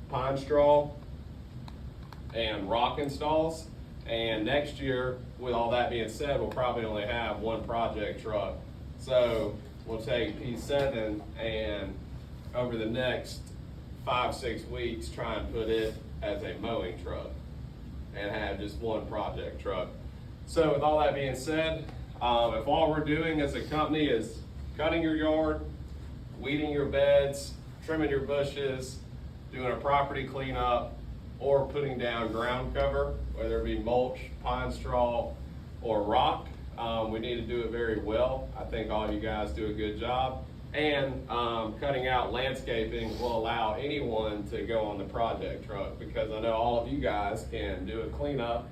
pine straw and rock installs. And next year, with all that being said, we'll probably only have one project truck. So we'll take P7 and over the next 5-6 weeks, try and put it as a mowing truck and have just one project truck. So with all that being said, if all we're doing as a company is cutting your yard, weeding your beds, trimming your bushes, doing a property cleanup, or putting down ground cover, whether it be mulch, pine straw, or rock, we need to do it very well. I think all you guys do a good job. And cutting out landscaping will allow anyone to go on the project truck, because I know all of you guys can do a cleanup,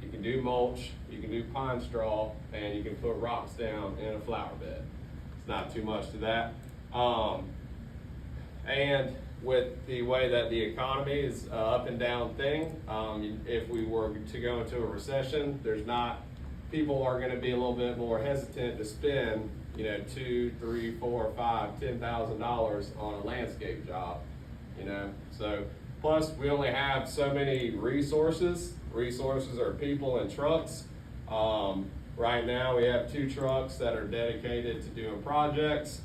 you can do mulch, you can do pine straw, and you can put rocks down in a flower bed. It's not too much to that. And with the way that the economy is an up and down thing, if we were to go into a recession, people are going to be a little bit more hesitant to spend, $2, $3, $4, $5, $10,000 on a landscape job, So plus we only have so many resources. Resources are people and trucks. Right now we have 2 trucks that are dedicated to doing projects.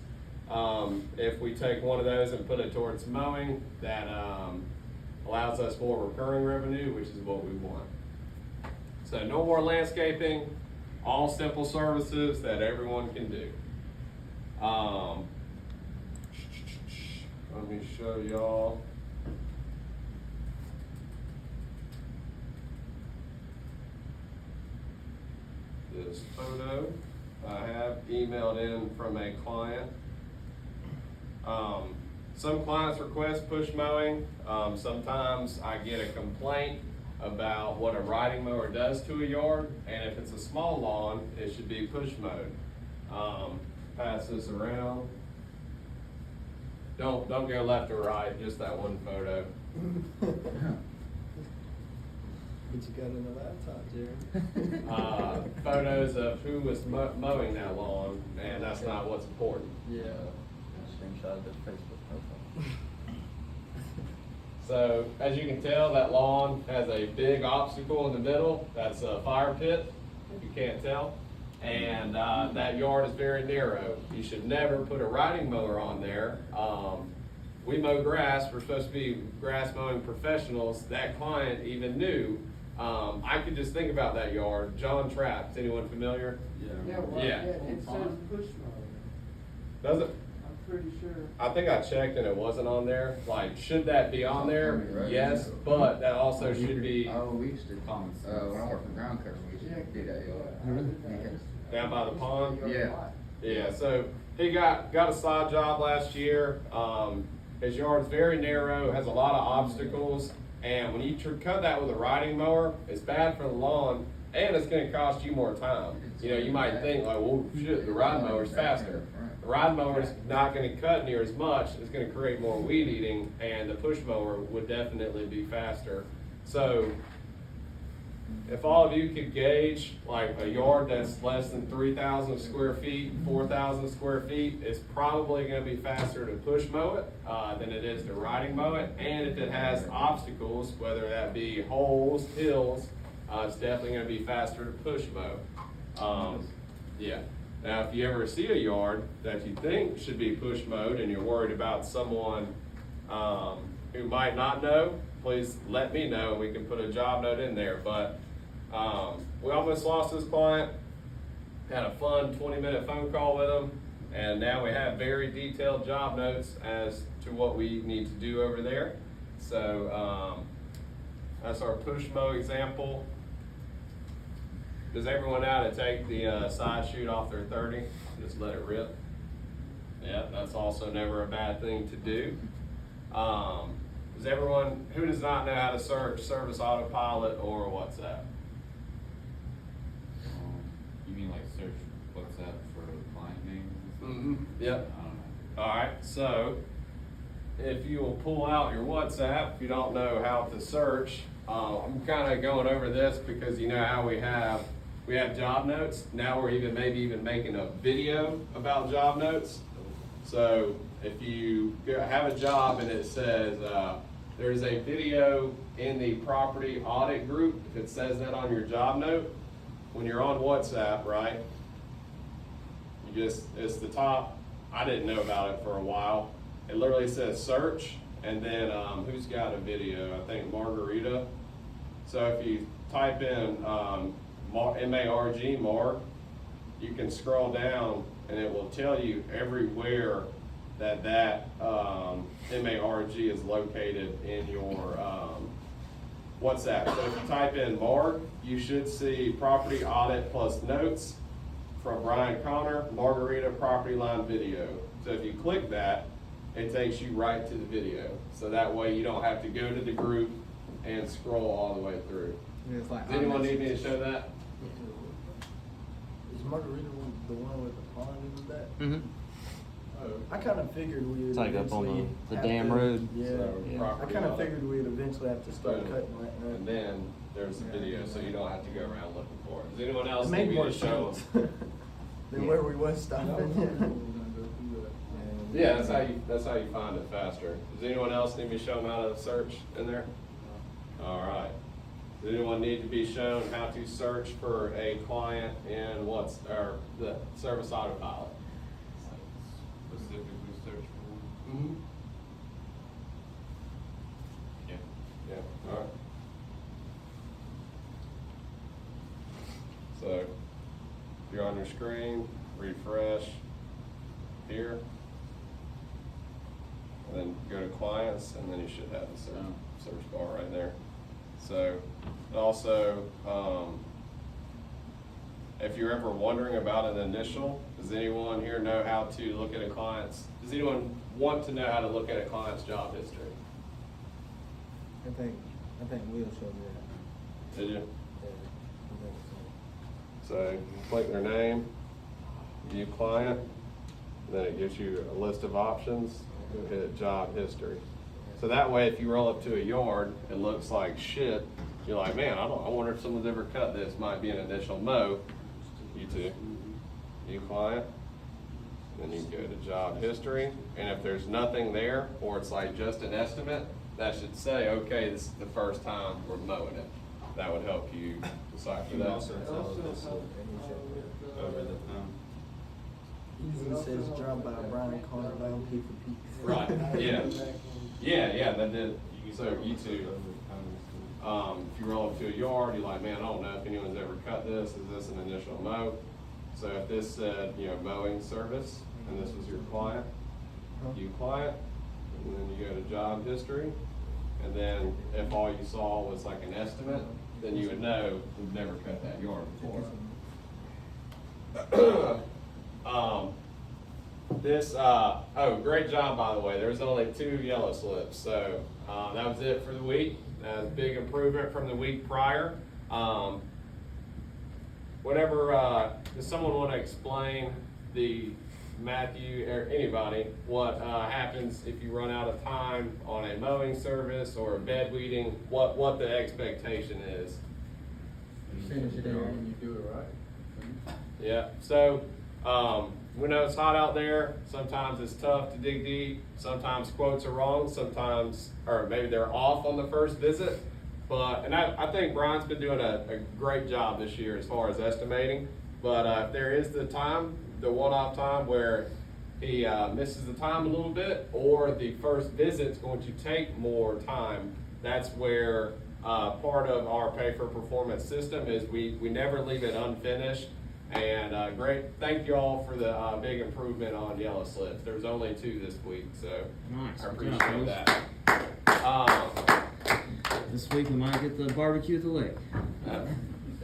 If we take one of those and put it towards mowing, that allows us more recurring revenue, which is what we want. So no more landscaping, all simple services that everyone can do. Let me show y'all. This photo I have emailed in from a client. Some clients request push mowing. Sometimes I get a complaint about what a riding mower does to a yard, and if it's a small lawn, it should be push mowed. Pass this around. Don't go left or right, just that one photo. What you got in the laptop, Jerry? Photos of who was mowing that lawn, and that's not what's important. Yeah. Screenshot of the Facebook profile. So as you can tell, that lawn has a big obstacle in the middle. That's a fire pit, if you can't tell. And that yard is very narrow. You should never put a riding mower on there. We mow grass. We're supposed to be grass mowing professionals. That client even knew. I could just think about that yard. John Trapp, is anyone familiar? Yeah, well, Yeah. it says push mower. Does it? I'm pretty sure. I think I checked and it wasn't on there. Like, should that be on there? Right. Yes, but that also should be Oh, we used to, when I worked in ground cover, we used to do that, yeah. down by the pond. Yeah. Yeah, so he got a side job last year. His yard's very narrow, has a lot of obstacles, and when you cut that with a riding mower, it's bad for the lawn, and it's gonna cost you more time. You might think like, well, shit, the riding mower's faster. The riding mower's not gonna cut near as much, it's gonna create more weed eating, and the push mower would definitely be faster. So, if all of you could gauge like a yard that's less than 3,000 square feet, 4,000 square feet, it's probably gonna be faster to push mow it than it is to riding mow it. And if it has obstacles, whether that be holes, hills, it's definitely gonna be faster to push mow. Yeah. Now, if you ever see a yard that you think should be push mowed and you're worried about someone who might not know, please let me know. We can put a job note in there. But we almost lost this client. Had a fun 20-minute phone call with him, and now we have very detailed job notes as to what we need to do over there. So that's our push mow example. Does everyone know how to take the side chute off their 30? Just let it rip. Yeah, that's also never a bad thing to do. Does everyone, who does not know how to service autopilot or WhatsApp? You mean like search WhatsApp for client names? Mm-hmm. Yep. I don't know. All right, so if you will pull out your WhatsApp, if you don't know how to search, I'm kind of going over this because you know how we have job notes. Now we're maybe even making a video about job notes. So if you have a job and it says there's a video in the property audit group. If it says that on your job note, when you're on WhatsApp, right? It's the top. I didn't know about it for a while. It literally says search, and then who's got a video? I think Margarita. So if you type in M-A-R-G, Marg, you can scroll down and it will tell you everywhere that M-A-R-G is located in your WhatsApp. So if you type in Marg, you should see property audit plus notes from Brian Connor, Margarita property line video. So if you click that, it takes you right to the video. So that way you don't have to go to the group and scroll all the way through. It's like Does anyone need me to show that? Is Margarita the one with the pond in the back? Mm-hmm. I kind of figured we would It's like up on eventually the have dam to- road. Yeah, So, I property kind of audit. figured we'd eventually have to start Boom. cutting that. And then there's the video, so you don't have to go around looking for it. Does anyone else It need made me more to show sense them? than where we was stopping. Yeah, that's how you find it faster. Does anyone else need me to show them how to search in there? All right. Does anyone need to be shown how to search for a client in the service autopilot? Specifically search for. Mm-hmm. Yeah. Yeah, all right. So, if you're on your screen, refresh here. And then go to clients, and then you should have the search bar right there. So, also, if you're ever wondering about an initial, does anyone here know how to look at a client's, does anyone want to know how to look at a client's job history? I think Will showed me that. Did you? Yeah, I think so. So, click their name, view client, then it gives you a list of options, hit job history. So that way, if you roll up to a yard, it looks like shit, you're like, man, I wonder if someone's ever cut this, might be an initial mow. You too. View client, then you go to job history, and if there's nothing there, or it's like just an estimate, that should say, okay, this is the first time we're mowing it. That would help you decipher that. Over the phone. Easily says dropped by Brian Connor down P for P. Right, yeah. Yeah, that did, so you too. If you roll up to a yard, you're like, man, I don't know if anyone's ever cut this, is this an initial mow? So if this said, mowing service, and this was your client, view client, and then you go to job history, and then if all you saw was like an estimate, then you would know we've never cut that yard before. Great job, by the way. There's only 2 yellow slips, so that was it for the week. That was a big improvement from the week prior. Does someone want to explain Matthew, or anybody, what happens if you run out of time on a mowing service or a bed weeding, what the expectation is? Finish it out. You do it right. Yeah, so, we know it's hot out there, sometimes it's tough to dig deep, sometimes quotes are wrong, or maybe they're off on the first visit. And I think Brian's been doing a great job this year as far as estimating, but if there is the one-off time where he misses the time a little bit, or the first visit's going to take more time, that's where part of our pay-for-performance system is we never leave it unfinished. And great, thank you all for the big improvement on yellow slips. There was only 2 this week, so Nice. I Good appreciate job, that. This week we might get the barbecue at the lake.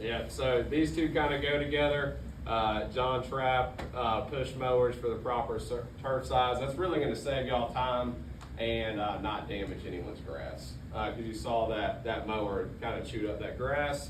Yeah, so these 2 kind of go together. John Trapp, push mowers for the proper turf size. That's really going to save y'all time and not damage anyone's grass. Because you saw that mower kind of chewed up that grass.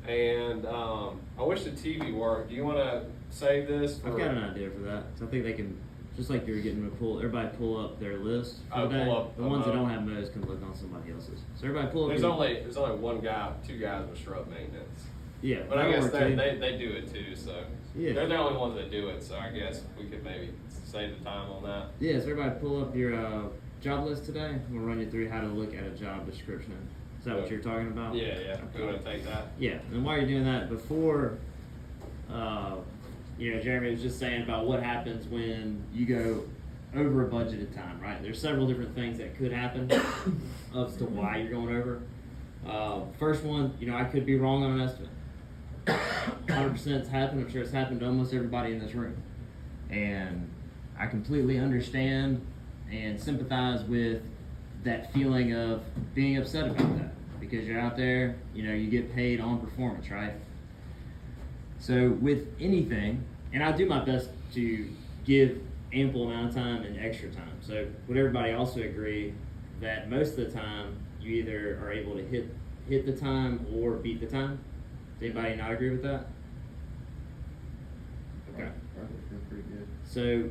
And I wish the TV worked. Do you want to save this for? I've got an idea for that. So I think they can, just like you're getting to everybody pull up their list. For Oh, the day. pull up The a ones that mow. don't have mows can look on somebody else's. So everybody pull up. There's your- only 1 guy, 2 guys with shrub maintenance. Yeah. But I that'll guess work too. they do it too, so. Yeah. They're the only ones that do it, so I guess we could maybe save the time on that. Yeah, so everybody pull up your job list today. I'm gonna run you through how to look at a job description. Is that what you're talking about? Yeah, you wanna take that? Yeah, and while you're doing that, before, Jeremy was just saying about what happens when you go over a budgeted time, right? There's several different things that could happen as to why you're going over. First one, I could be wrong on an estimate. 100% it's happened. I'm sure it's happened to almost everybody in this room. And I completely understand and sympathize with that feeling of being upset about that, because you're out there, you get paid on performance, right? So with anything, and I do my best to give ample amount of time and extra time. So would everybody also agree that most of the time you either are able to hit the time or beat the time? Does anybody not agree with that? Okay. I feel pretty good. So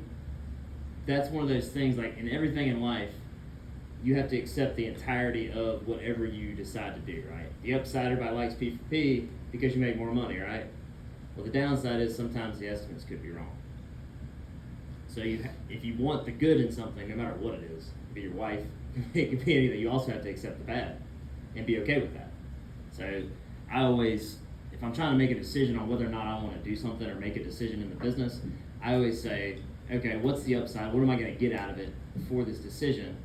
that's one of those things, like in everything in life, you have to accept the entirety of whatever you decide to do, right? The upside, everybody likes P4P because you make more money, right? Well, the downside is sometimes the estimates could be wrong. So if you want the good in something, no matter what it is, it could be your wife, it could be anything, you also have to accept the bad and be okay with that. So I always, if I'm trying to make a decision on whether or not I want to do something or make a decision in the business, I always say, okay, what's the upside? What am I going to get out of it for this decision?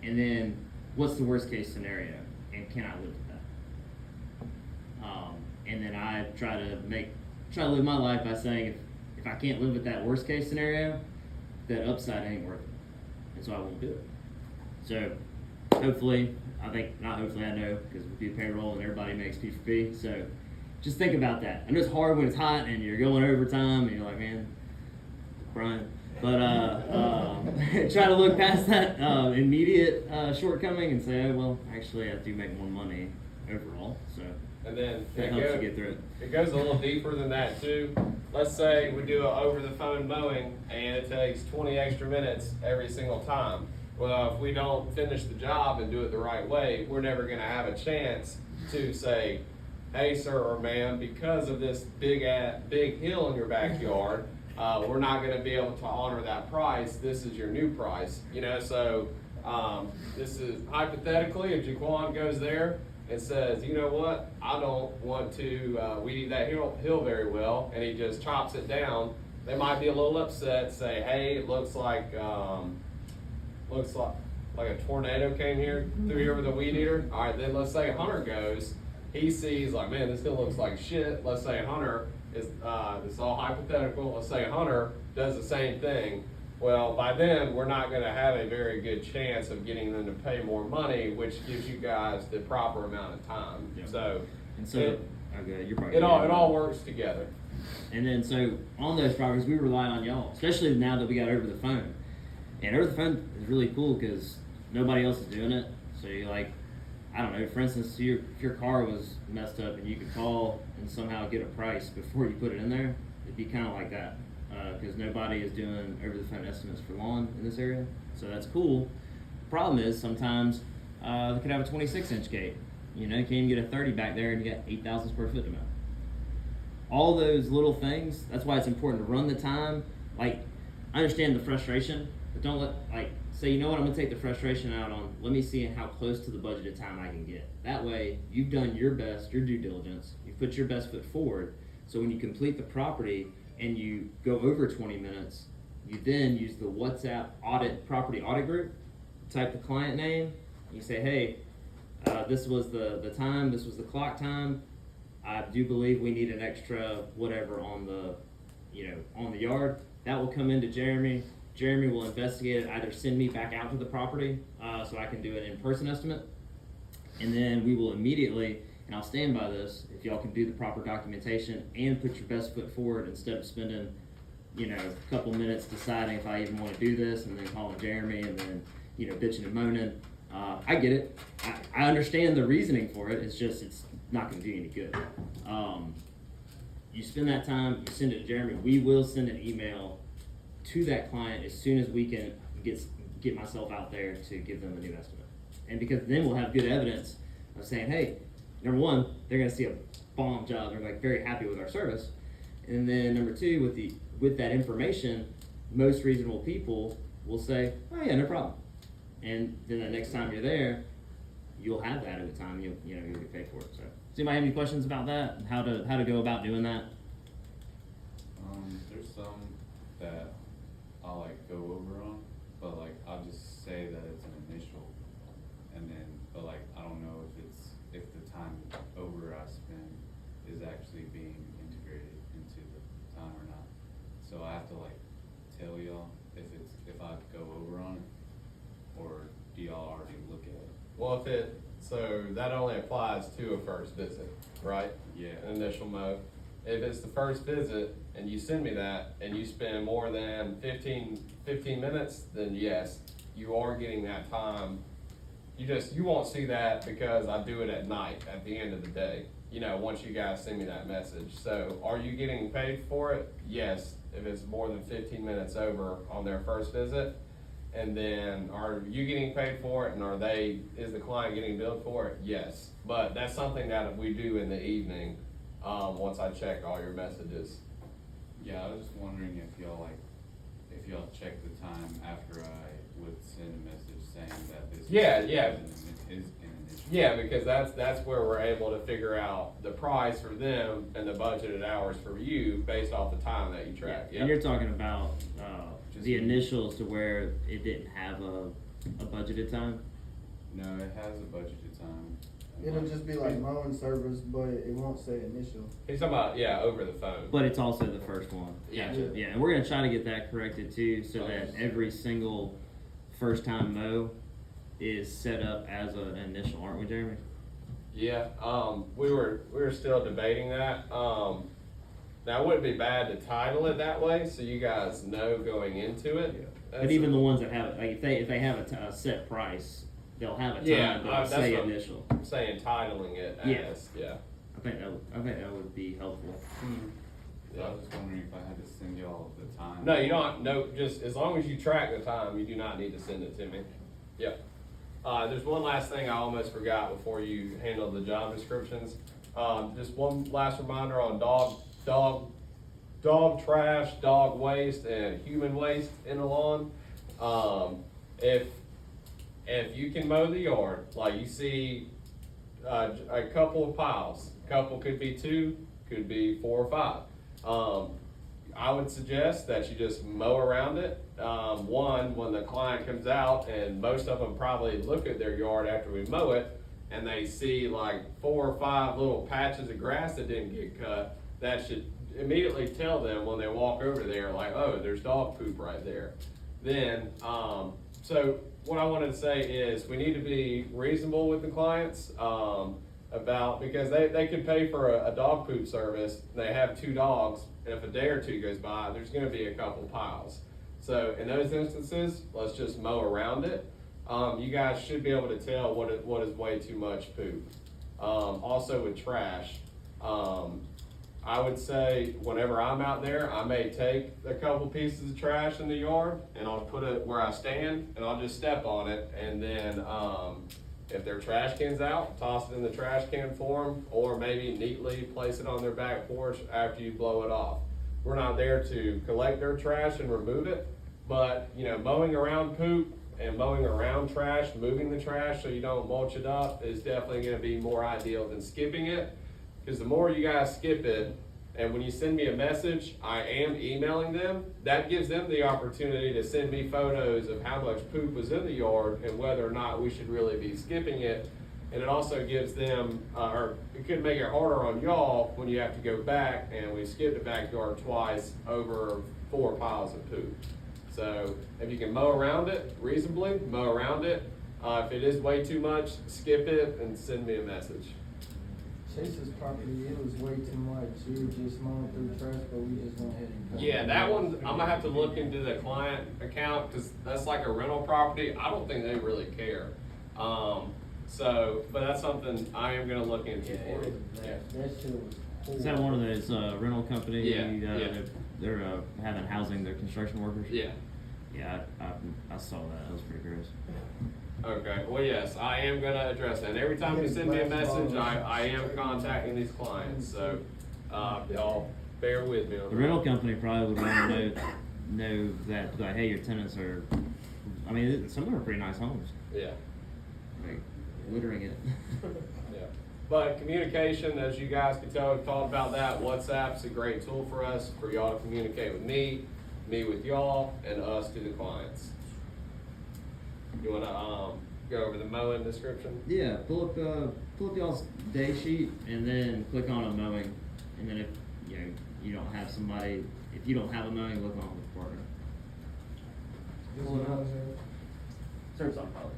And then what's the worst case scenario? And can I live with that? And then I try to live my life by saying, if I can't live with that worst case scenario, that upside ain't worth it. And so I won't do it. So hopefully, I know, because we do payroll and everybody makes P4P. So just think about that. I know it's hard when it's hot and you're going overtime and you're like, man, Brian. But try to look past that immediate shortcoming and say, oh, well, actually, I do make more money overall. So And then that helps you get through it. It goes a little deeper than that too. Let's say we do an over the phone mowing and it takes 20 extra minutes every single time. Well, if we don't finish the job and do it the right way, we're never gonna have a chance to say, hey sir or ma'am, because of this big hill in your backyard, we're not gonna be able to honor that price. This is your new price. So this is hypothetically, if Jaquan goes there and says, you know what, I don't want to weed eat that hill very well, and he just chops it down, they might be a little upset, say, hey, it looks like a tornado came through here with a weed eater. All right, then let's say Hunter goes, he sees like, man, this hill looks like shit. Let's say Hunter is, this is all hypothetical, let's say Hunter does the same thing. Well, by then, we're not gonna have a very good chance of getting them to pay more money, which gives you guys the proper amount of time. Yeah. So, You're probably it all works together. And then so on those properties, we rely on y'all, especially now that we got over the phone. And over the phone is really cool because nobody else is doing it. So you're like, I don't know, for instance, if your car was messed up and you could call and somehow get a price before you put it in there, it'd be kind of like that. Because nobody is doing over the phone estimates for lawn in this area. So that's cool. The problem is sometimes they could have a 26-inch gate. You can't even get a 30 back there and you got 8,000 square foot to mow. All those little things, that's why it's important to run the time. Like, I understand the frustration, but don't say, you know what, I'm gonna take the frustration out on, let me see how close to the budgeted time I can get. That way, you've done your best, your due diligence, you've put your best foot forward, so when you complete the property and you go over 20 minutes, you then use the WhatsApp property audit group, type the client name, you say, hey, this was the time, this was the clock time, I do believe we need an extra whatever on the yard. That will come into Jeremy. Jeremy will investigate it, either send me back out to the property so I can do an in-person estimate, and then we will immediately, and I'll stand by this, if y'all can do the proper documentation and put your best foot forward instead of spending, a couple minutes deciding if I even want to do this and then calling Jeremy and then, bitching and moaning. I get it. I understand the reasoning for it. It's not going to do you any good. You spend that time, you send it to Jeremy. We will send an email to that client as soon as we can get myself out there to give them a new estimate. And because then we'll have good evidence of saying, hey, number one, they're going to see a bomb job. They're very happy with our service. And then number two, with that information, most reasonable people will say, oh yeah, no problem. and then the next time you're there, you'll have that at the time. You'll get paid for it. So, does anybody have any questions about that? How to go about doing that? There's some that I'll like go over on, but like I'll just say that it's an initial, and then but like I don't know if the time over I spend is actually being integrated into the time or not. So I have to like tell y'all if I go over on it, or do y'all already look at it? Well, so that only applies to a first visit, right? Yeah. An initial mow. If it's the first visit and you send me that and you spend more than 15 minutes, then yes, you are getting that time. You won't see that because I do it at night, at the end of the day, once you guys send me that message. So are you getting paid for it? Yes, if it's more than 15 minutes over on their first visit. And then are you getting paid for it, and is the client getting billed for it? Yes, but that's something that we do in the evening, once I check all your messages. Yeah, I was just wondering if y'all check the time after I would send a message saying that this Yeah. is an initial. Yeah, because that's where we're able to figure out the price for them and the budgeted hours for you based off the time that you track. And you're talking about the initials to where it didn't have a budgeted time. No, it has a budgeted time. It'll just be like mowing service, but it won't say initial. He's talking about, over the phone. But it's also the first one. Yeah. Yeah, and we're gonna try to get that corrected too, so that every single first time mow is set up as an initial, aren't we, Jeremy? Yeah, we were still debating that. Now, it wouldn't be bad to title it that way, so you guys know going into it. But even the ones that have, like, if they have a set price, they'll have a time to say what initial. I'm saying, titling it as, I think that would be helpful. So I was just wondering if I had to send y'all the time. No, you don't, just as long as you track the time, you do not need to send it to me. Yep. There's one last thing I almost forgot before you handle the job descriptions. Just one last reminder on dog trash, dog waste, and human waste in the lawn. If you can mow the yard, like you see a couple of piles, couple could be 2, could be 4 or 5. I would suggest that you just mow around it. When the client comes out, and most of them probably look at their yard after we mow it, and they see like 4 or 5 little patches of grass that didn't get cut, that should immediately tell them when they walk over there, like, oh, there's dog poop right there. Then, so what I wanted to say is we need to be reasonable with the clients, because they could pay for a dog poop service. They have 2 dogs, and if a day or 2 goes by, there's gonna be a couple piles. So in those instances, let's just mow around it. You guys should be able to tell what is way too much poop. Also with trash, I would say whenever I'm out there, I may take a couple pieces of trash in the yard and I'll put it where I stand and I'll just step on it, and then if their trash can's out, toss it in the trash can for them, or maybe neatly place it on their back porch after you blow it off. We're not there to collect their trash and remove it, but mowing around poop and mowing around trash, moving the trash so you don't mulch it up, is definitely gonna be more ideal than skipping it. Because the more you guys skip it, and when you send me a message, I am emailing them, that gives them the opportunity to send me photos of how much poop was in the yard and whether or not we should really be skipping it. And it also gives them, or it could make it harder on y'all when you have to go back, and we skipped the backyard twice over 4 piles of poop. So if you can mow around it reasonably, mow around it. If it is way too much, skip it and send me a message. Chase's property, it was way too much. We were just mowing through trash, but we just went ahead and cut it. Yeah, that one, I'm gonna have to look into the client account, cause that's like a rental property. I don't think they really care. But that's something I am gonna look into Yeah, for you. that shit was horrible. Is that one of those rental companies? Yeah. They're having housing their construction workers. Yeah. Yeah, I saw that. That was pretty gross. Okay, well, yes, I am gonna address that. And every time you send me a message, I am contacting these clients, so, y'all bear with me on The that. rental company probably would want to know that, like, hey, your tenants are I mean, some of them are pretty nice homes. Yeah. Like, littering it. Yeah. But communication, as you guys can tell, we've talked about that. WhatsApp's a great tool for us, for y'all to communicate with me with y'all, and us to the clients. You wanna, go over the mowing description? Yeah, pull up y'all's day sheet and then click on a mowing, and then if you don't have somebody, if you don't have a mowing, look on the partner. Pull it up. Search on probably.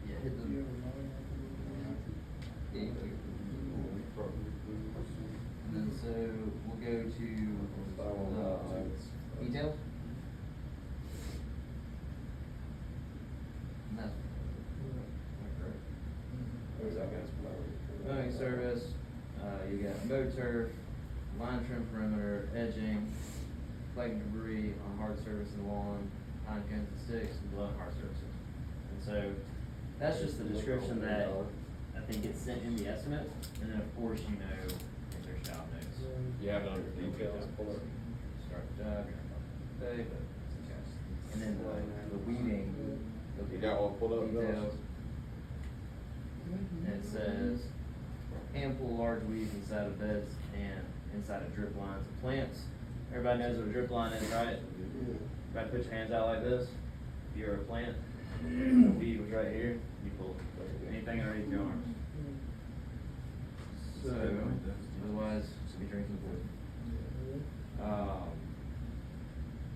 Yeah, hit the. Yeah, you click. And then so we'll go to details. And that's Where's that guy's mowing? mowing service, you got mow turf, line trim perimeter, edging, flagging debris on hard surface and lawn, pine cones and sticks, and below hard surfaces. And so, that's just the description that I think gets sent in the estimate, and then of course you know if there's job notes. You have it under details, pull it. Start the job, you're not gonna pay, but it's a test. And then the weeding. You got one pulled up, Bill? Details. And it says, hand pull large weeds inside of beds and inside of drip lines of plants. Everybody knows what a drip line is, right? Everybody put your hands out like this. If you're a plant, the weed was right here, you pull anything underneath your arms. So, otherwise, you'll be drinking poison.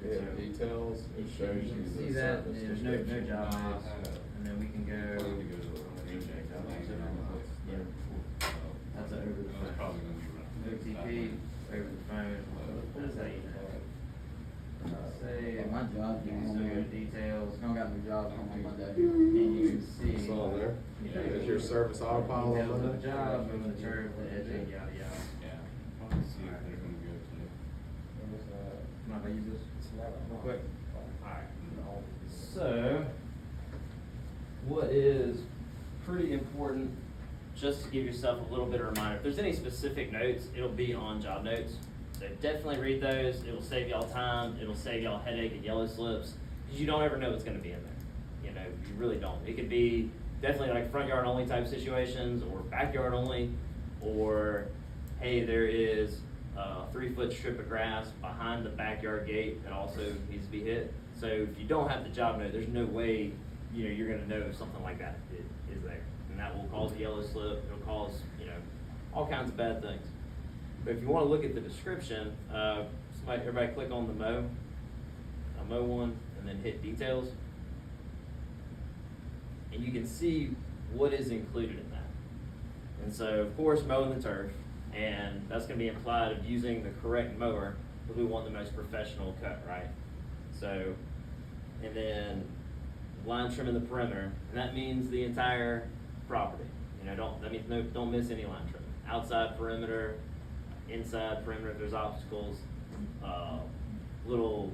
Yeah, So- details, it You shows you can the see that, service there's no description. job notes, and then we can go. Yeah. That's over the That's phone. probably gonna be running. OTP, over the phone, that's how you know. Say, My job, you can still go to details, I don't got no job on Monday. and you can see. It's on there. you know, Is your service autopilot Details on of the there? job, moving the turf, the edging, yada, yada. Yeah, probably see if they're gonna go to. Mind if I use this real quick? Alright. So, what is pretty important, just to give yourself a little bit of a reminder, if there's any specific notes, it'll be on job notes. So definitely read those, it'll save y'all time, it'll save y'all headache and yellow slips, because you don't ever know what's gonna be in there. You know, you really don't. It could be definitely like front yard only type situations, or backyard only, or, hey, there is a 3-foot strip of grass behind the backyard gate that also needs to be hit. So if you don't have the job note, there's no way, you're gonna know if something like that is there. And that will cause a yellow slip, it'll cause, all kinds of bad things. But if you wanna look at the description, everybody click on the mow one, and then hit details. And you can see what is included in that. And so, of course, mowing the turf, and that's gonna be implied of using the correct mower, because we want the most professional cut, right? So, and then line trimming the perimeter, and that means the entire property. Don't miss any line trimming. Outside perimeter, inside perimeter, if there's obstacles, little,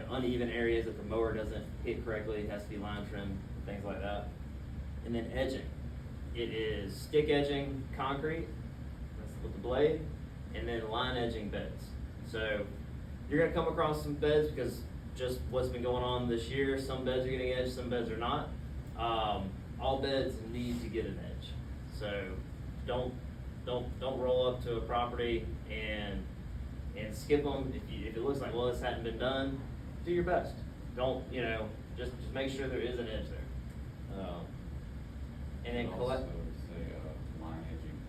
uneven areas that the mower doesn't hit correctly, it has to be line trimmed, things like that. And then edging. It is stick edging concrete, that's with the blade, and then line edging beds. So you're gonna come across some beds, because just what's been going on this year, some beds are getting edged, some beds are not. All beds need to get an edge. So don't roll up to a property and skip them. If it looks like, well, this hadn't been done, do your best. Don't, just make sure there is an edge there. And then collect. Also say, line edging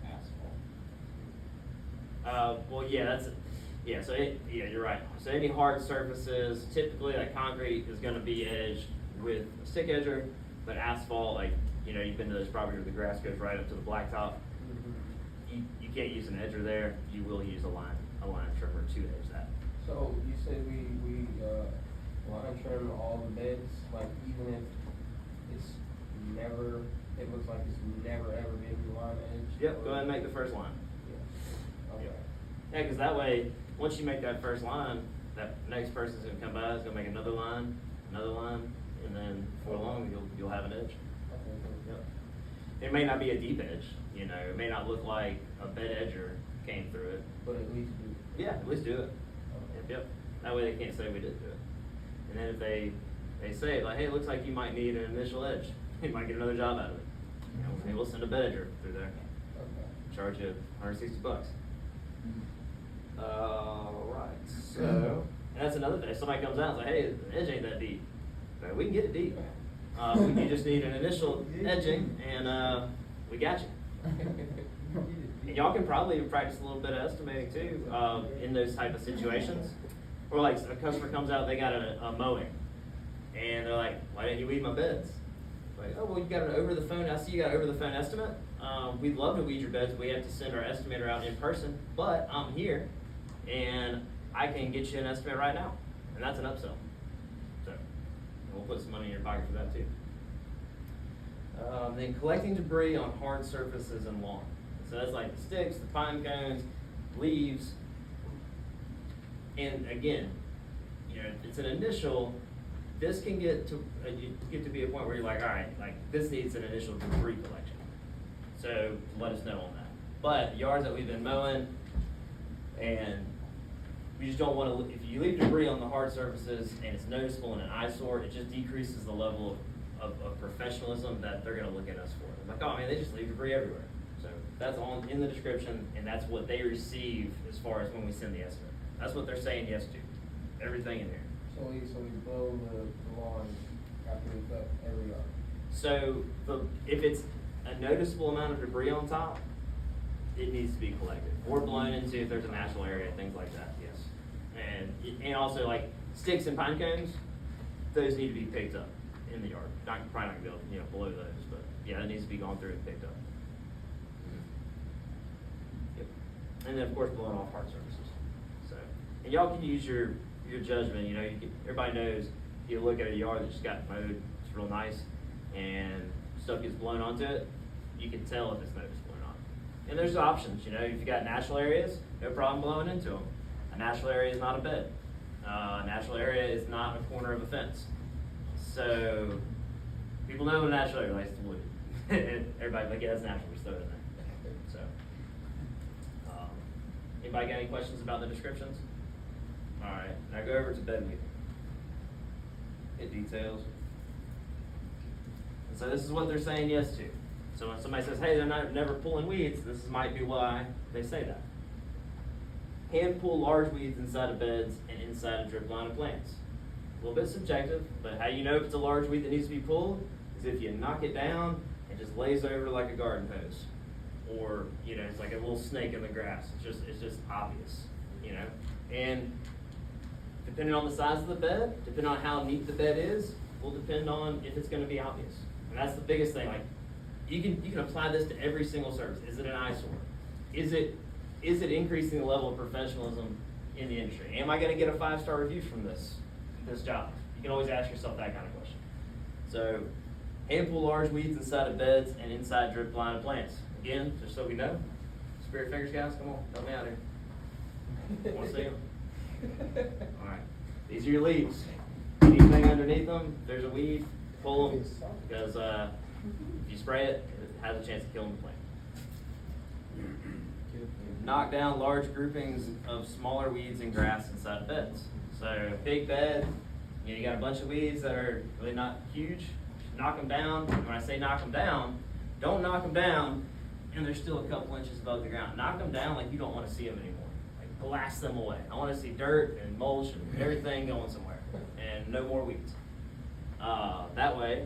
asphalt. Well, yeah, you're right. So any hard surfaces, typically like concrete is gonna be edged with a stick edger, but asphalt, like, you've been to those properties where the grass goes right up to the blacktop. You can't use an edger there, you will use a line trimmer to edge that. So you said we line trim all the beds, like even if it looks like it's never ever been line edged? Yep, go ahead and make the first line. Yeah. Okay. Yeah, cause that way, once you make that first line, that next person's gonna come by, is gonna make another line, and then before long, you'll have an edge. Okay, good. Yep. It may not be a deep edge, it may not look like a bed edger came through it. But at least do. Yeah, at least do it. Okay. Yep. That way they can't say we didn't do it. And then if they say, like, hey, it looks like you might need an initial edge. You might get another job out of it. You know, maybe we'll send a bed edger through there. Charge you $160. Right, so, and that's another thing. If somebody comes out and says, hey, the edge ain't that deep. Okay, we can get it deep. You just need an initial edging, and we got you. And y'all can probably practice a little bit of estimating too, in those type of situations. Or like a customer comes out, they got a mowing, and they're like, why didn't you weed my beds? Like, oh, well, you got an over the phone, I see you got an over the phone estimate. We'd love to weed your beds, but we have to send our estimator out in person, but I'm here, and I can get you an estimate right now. And that's an upsell. So, and we'll put some money in your pocket for that too. Then collecting debris on hard surfaces and lawn. So that's like the sticks, the pine cones, leaves. And again, you know, it's an initial, this can get to, you get to be a point where you're like, all right, like this needs an initial debris collection. So let us know on that. But yards that we've been mowing, and we just don't want to, if you leave debris on the hard surfaces and it's noticeable in an eyesore, it just decreases the level of professionalism that they're going to look at us for. They're like, oh man, they just leave debris everywhere. So that's all in the description, and that's what they receive as far as when we send the estimate. That's what they're saying yes to. Everything in here. So we blow the lawn after we cut every yard. So if it's a noticeable amount of debris on top, it needs to be collected or blown into if there's a natural area, things like that. Yes, and also like sticks and pine cones, those need to be picked up in the yard. Probably not gonna be able to, blow those, but yeah, it needs to be gone through and picked up. Yep, and then of course blowing off hard surfaces. So, and y'all can use your judgment. You know, everybody knows you look at a yard that just got mowed, it's real nice, and stuff gets blown onto it, you can tell if it's noticeable or not. And there's options, you know, if you got natural areas, no problem blowing into them. A natural area is not a bed. A natural area is not a corner of a fence. So, people know what a natural area likes to wood. And everybody's like, yeah, that's natural, we just throw it in there. So, anybody got any questions about the descriptions? All right, now go over to bed weeding. It details. And so this is what they're saying yes to. So when somebody says, hey, they're never pulling weeds, this might be why they say that. Hand pull large weeds inside of beds and inside a drip line of plants. A little bit subjective, but how you know if it's a large weed that needs to be pulled is if you knock it down and just lays over like a garden hose. Or, you know, it's like a little snake in the grass. It's just obvious, you know. And depending on the size of the bed, depending on how neat the bed is, will depend on if it's going to be obvious. And that's the biggest thing. Like, you can apply this to every single service. Is it an eyesore? Is it increasing the level of professionalism in the industry? Am I going to get a 5-star review from this job? You can always ask yourself that kind of question. So, hand pull large weeds inside of beds and inside drip line of plants. Again, just so we know, Spirit Fingers guys, come on, help me out here. Want to see them? All right, these are your leaves. Anything underneath them, if there's a weed, pull them, because if you spray it, it has a chance of killing the plant. Knock down large groupings of smaller weeds and grass inside of beds. So a big bed, you got a bunch of weeds that are really not huge. Knock them down. And when I say knock them down, don't knock them down and they're still a couple inches above the ground. Knock them down like you don't want to see them anymore. Like blast them away. I want to see dirt and mulch and everything going somewhere, and no more weeds. That way,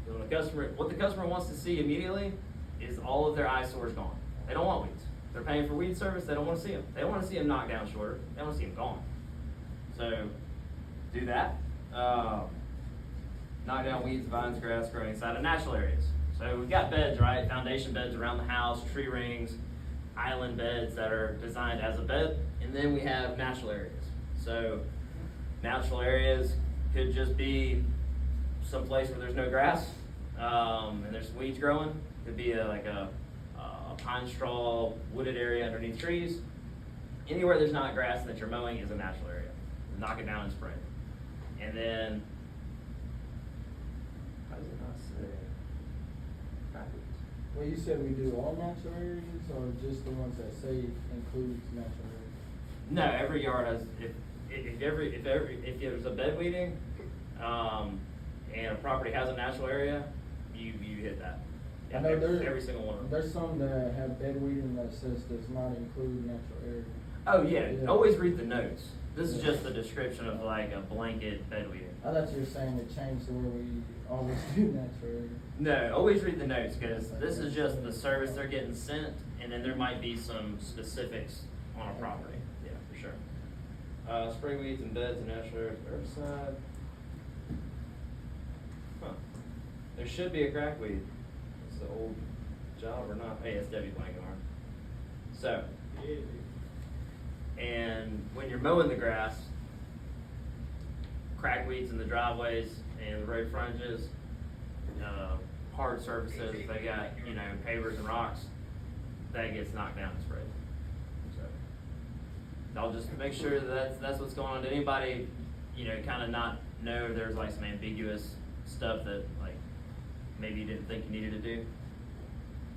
what the customer wants to see immediately is all of their eyesores gone. They don't want weeds. They're paying for weed service. They don't want to see them. They want to see them knocked down shorter. They want to see them gone. So do that. Knock down weeds, vines, grass growing inside of natural areas. So we've got beds, right? Foundation beds around the house, tree rings, island beds that are designed as a bed. And then we have natural areas. So natural areas could just be some place where there's no grass and there's weeds growing. Could be like a pine straw wooded area underneath trees. Anywhere there's not grass that you're mowing is a natural area. Knock it down and spray it. And then, how does it not say? Well, you said we do all natural areas or just the ones that say includes natural areas? No, every yard has, if there's a bed weeding, and a property has a natural area, you hit that. I know Every single one of them. there's some that have bedweeding that says does not include natural area. Oh, yeah, Yeah. always read the notes. This is Yeah. just the description of like a blanket bed weeding. I thought you were saying it changed to where we always do natural area. No, always read the notes, because this is just the service they're getting sent, and then there might be some specifics on a property, yeah, for sure. Spray weeds and beds and natural areas, herbicide. Huh, there should be a crackweed. It's the old job or not, hey, it's Debbie Blankenhorn. So, and when you're mowing the grass, crackweeds in the driveways and the road frontages, hard surfaces, they got, you know, pavers and rocks, that gets knocked down and sprayed. So, I'll just make sure that that's what's going on. Did anybody, you know, kinda not know there's like some ambiguous stuff that like maybe you didn't think you needed to do?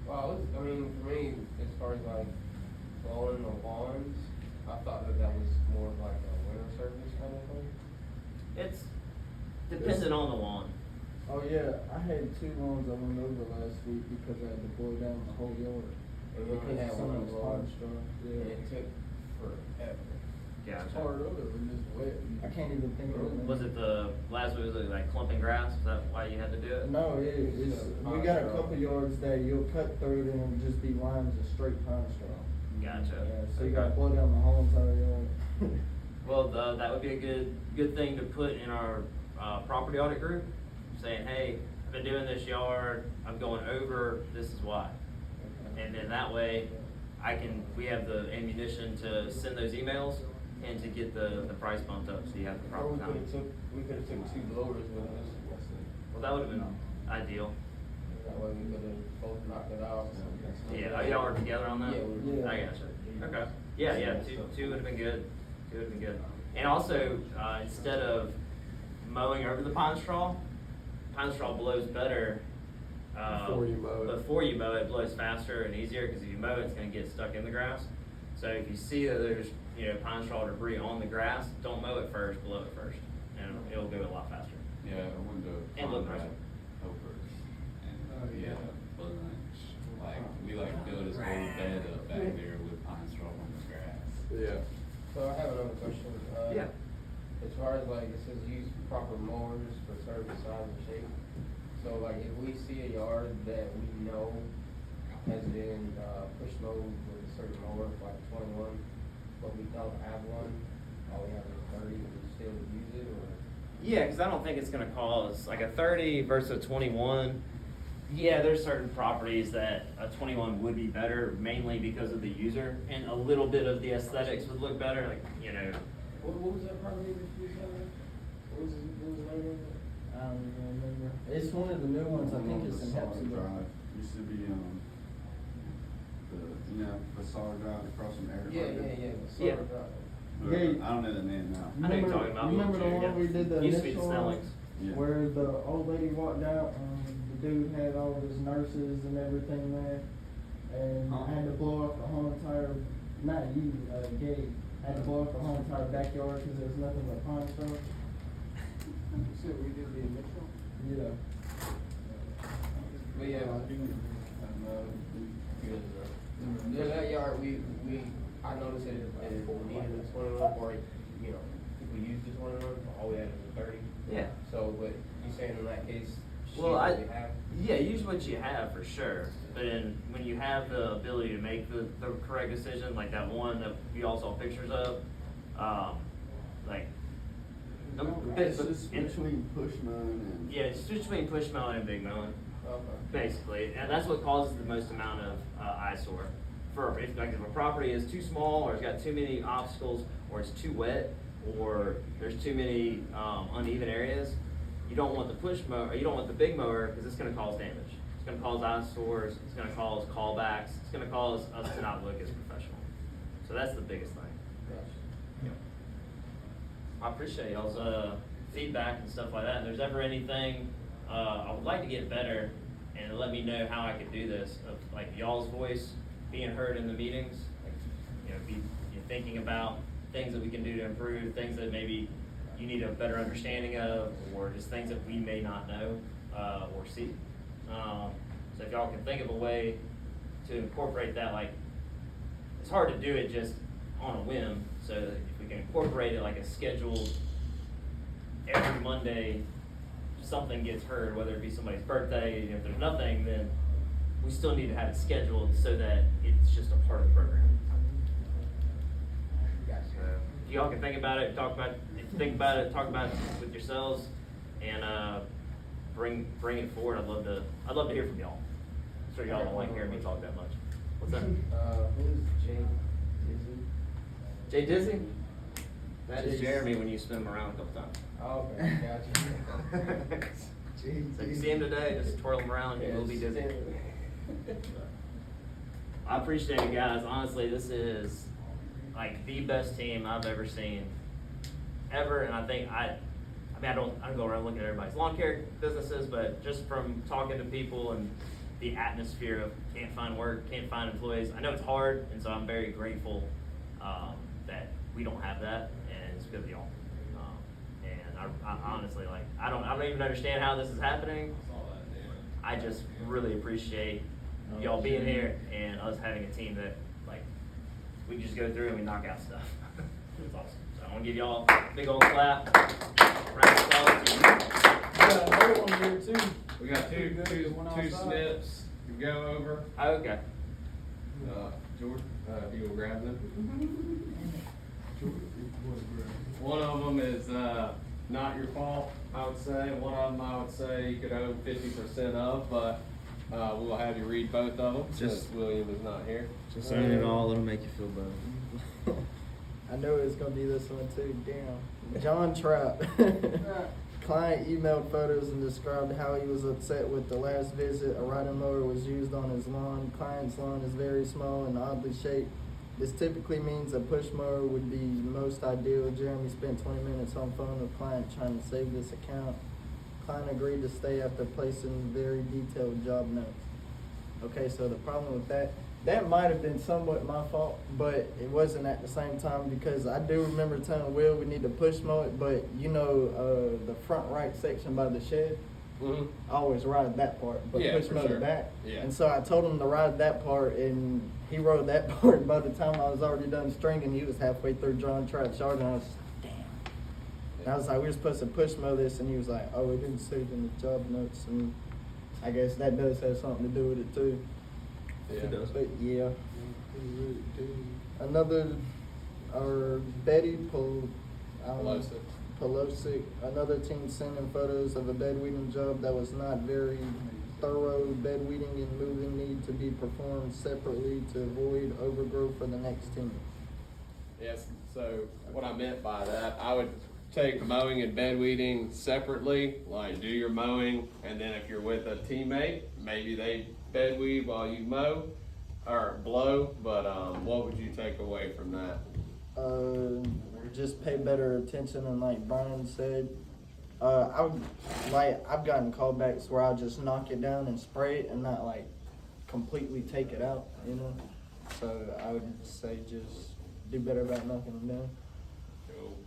Well, I mean, for me, as far as like blowing the lawns, I thought that was more of like a winter service kind of thing. It's dependent on the lawn. Oh yeah, I had 2 lawns I went over last week because I had to blow down the whole yard. And we only Because had some one of it's blower, pond straw. and Yeah. it took forever. Gotcha. Part of it when it's wet. I can't even think of it. Was it the last week, was it like clumping grass? Is that why you had to do it? No, it's, we got a couple yards that you'll cut through it and it'll just be lines of straight pine straw. Gotcha. Yeah, so you gotta blow down the whole entire yard. Well, that would be a good thing to put in our, property audit group, saying, hey, I've been doing this yard, I'm going over, this is why. And then that way, we have the ammunition to send those emails and to get the price bumped up, so you have the Or proper time. we could've took 2 blowers with us. Well, that would've been ideal. That way we could've both knocked it out. Yeah, oh, y'all work together on that? Yeah, we were. I gotcha. Okay. Yeah, two would've been good. Two would've been good. And also, instead of mowing over the pine straw blows better. Before you mow it. Before you mow it, it blows faster and easier, because if you mow it, it's gonna get stuck in the grass. So if you see that there's, you know, pine straw debris on the grass, don't mow it first, blow it first, and it'll go a lot faster. Yeah, I went to And look Conrad nicer. Hopers, Oh, and yeah. yeah, bunch, like, we like built this whole bed up back there with pine straw on the grass. Yeah. So I have another question. Yeah. As far as like, it says use proper mowers for certain size and shape. So like, if we see a yard that we know has been, push mowed with a certain mower, like 21, but we don't have one, all we have is 30, we still use it, or? Yeah, because I don't think it's gonna cause, like a 30 versus a 21. Yeah, there's certain properties that a 21 would be better, mainly because of the user, and a little bit of the aesthetics would look better, like, you know. What was that property that you said? What was the name of it? I don't even remember. It's one of the new ones, I think it's in Facade Hepzibah. Drive. Used to be, Facade Drive across from Eric. Yeah. Yeah. Yeah. I don't know the name now. I know you're talking about. Remember the Yeah. one we did the Used to be the initial one? Snellings. Yeah. Where the old lady walked out, the dude had all of his nurses and everything there. And I had to blow up the whole entire, not you, Gabe, had to blow up the whole entire backyard because there was nothing but pine straw. You said we did the initial? Yeah. But yeah, for that yard, I noticed that it needed a 21, or, you know, if we used the 21, all we had was a 30. Yeah. So, but you saying in that case, she Well, what we have? yeah, use what you have for sure. But when you have the ability to make the correct decision, like that one that we all saw pictures of, like. It's just between push mowing and. Yeah, it's just between push mowing and big mowing, Okay. basically, and that's what causes the most amount of eyesore. If a property is too small, or it's got too many obstacles, or it's too wet, or there's too many uneven areas, you don't want the push mower, or you don't want the big mower, because it's going to cause damage. It's going to cause eyesores. It's going to cause callbacks. It's going to cause us to not look as professional. So that's the biggest thing. Gotcha. I appreciate y'all's feedback and stuff like that. If there's ever anything I would like to get better, and let me know how I could do this, of like y'all's voice being heard in the meetings, like, you know, be thinking about things that we can do to improve, things that maybe you need a better understanding of, or just things that we may not know, or see. So if y'all can think of a way to incorporate that, like, it's hard to do it just on a whim, so that if we can incorporate it like a scheduled, every Monday, something gets heard, whether it be somebody's birthday, if there's nothing, then we still need to have it scheduled so that it's just a part of the program. If y'all can think about it, talk about it, think about it, talk about it with yourselves, and bring it forward. I'd love to hear from y'all. I'm sure y'all don't like hearing me talk that much. What's that? Who's Jay? Jay Dizzy? That is Jeremy when you spin him around a couple times. Oh, okay, gotcha. So if you see him today, just twirl him around, he will be dizzy. I appreciate it, guys. Honestly, this is like the best team I've ever seen, ever. And I think I don't go around looking at everybody's lawn care businesses, but just from talking to people and the atmosphere of can't find work, can't find employees. I know it's hard, and so I'm very grateful that we don't have that, and it's because of y'all. And I honestly, like, I don't even understand how this is happening. I just really appreciate y'all being here and us having a team that, like, we just go through and we knock out stuff. It's awesome. So I want to give y'all a big old clap. Round of applause to you. got another one here too. We got two snips to go over. Oh, okay. George, if you will grab them. One of them is not your fault, I would say. One of them I would say you could owe 50% of, but we'll have you read both of them since William is not here. Just own it all, it'll make you feel better. I know it's gonna be this one too. Damn. John Trout. Client emailed photos and described how he was upset with the last visit. A riding mower was used on his lawn. Client's lawn is very small and oddly shaped. This typically means a push mower would be most ideal. Jeremy spent 20 minutes on phone with client trying to save this account. Client agreed to stay after placing very detailed job notes. Okay, so the problem with that might have been somewhat my fault, but it wasn't at the same time, because I do remember telling Will we need to push mow it, but you know, the front right section by the shed, Mm-hmm. I always ride that part, but Yeah, push for mow sure. the back. Yeah. And so I told him to ride that part, and he rode that part. By the time I was already done stringing, he was halfway through John Trout's yard, and I was damn. And I was like, we were supposed to push mow this, and he was like, oh, it didn't say it in the job notes, and I guess that does have something to do with it too. Yeah. It does. But yeah. Another, Betty Pelosic, another team sent in photos of a bed weeding job that was not very thorough. Bed weeding and moving need to be performed separately to avoid overgrowth for the next team. Yes, so what I meant by that, I would take mowing and bed weeding separately, like do your mowing, and then if you're with a teammate, maybe they bed weed while you mow or blow, but what would you take away from that? Just pay better attention, and like Brian said, I've gotten callbacks where I'll just knock it down and spray it and not like completely take it out, you know? So I would say just do better about knocking them down. Cool.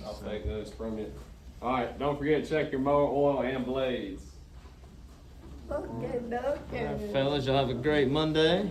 I'll take those from you. All right, don't forget to check your mower oil and blades. Okay, Fellas, y'all have a great Monday.